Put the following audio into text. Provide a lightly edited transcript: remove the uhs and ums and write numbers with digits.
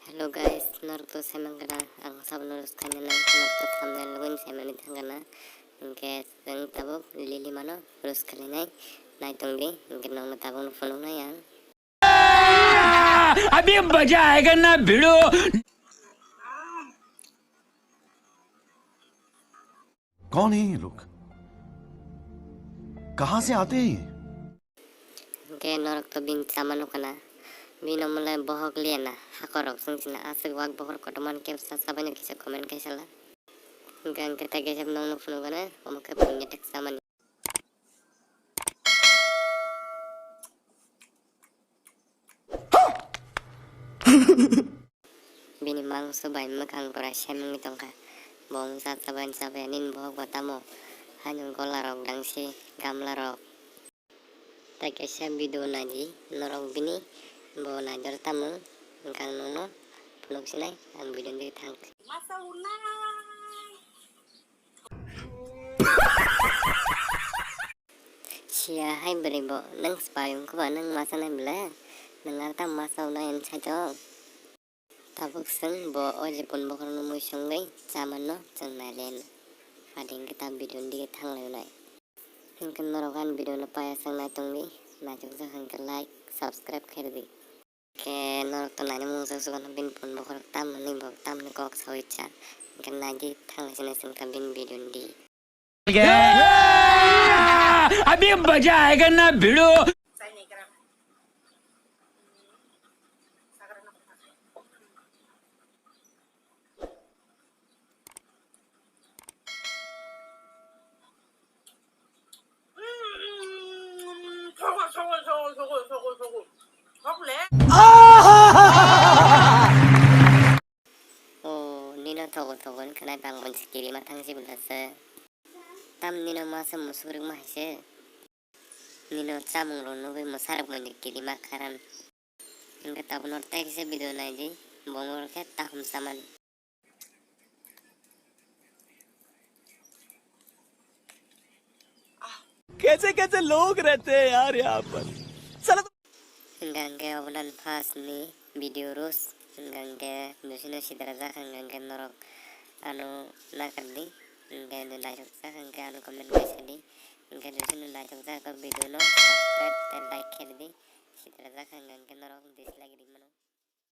Hello guys, narto saya kana ang sabon nurus kanya nang narto thumbnail logon saya mani thangana ingke ang tabok lili mano nurus kalinai nai tongbi ingke nong tabok phone na yang अभी मजा आएगा ना भिड़ो। कौन है ये लोग? कहां से आते हैं ये? ingke norok to bin samano kana bino mulai bohok liana hakorok sungsina asik wak bohor kotoman ke sabanya kisa komen kaisala ingke angke tage sab nong phone kana omke punya tek samani bini mangso bai makang pora semeng tongka bong saban sabanin bohok batamo hanyong kolarok dangsi gamlarok take sab video naji norok bini bo najar tamu engkang nono punok sinai ang video di thang Masa unai. sia hai beribo nang spayung ko nang masa nai bela nang arta masa unai en chajo tabuk seng bo oje pun bokor no moi songai chamano chang nalen fading kita video di thang lai nai hingkan norokan video na paya sang nai tongbi najok ja hangka like subscribe kherdi ke norok to nani mung sa sugan bin pun bokor tam ni bok tam ni kok sawicha hingkan naji thang sine sing bin video di अभी मजा आएगा ना भिड़ो। Saya ni kerap. Sekarang nak pakai. 저거. 먹을래? oh nino thogo thogon kana bangon sikiri matang si bulase tam nino masa musurik mahse nino chamung ro no be masarak mani kiri makaran ingka tabunor tek se video naji bongor ke tahum saman कैसे कैसे लोग रहते हैं यार यहाँ पर साला hingga obulan pas ni video rus hingga nusino sidara za hingga norok anu nakardi hingga nu like sa hingga anu comment kasedi hingga nusino like sa ka video no subscribe dan like kerdi sidara za hingga norok dislike di mano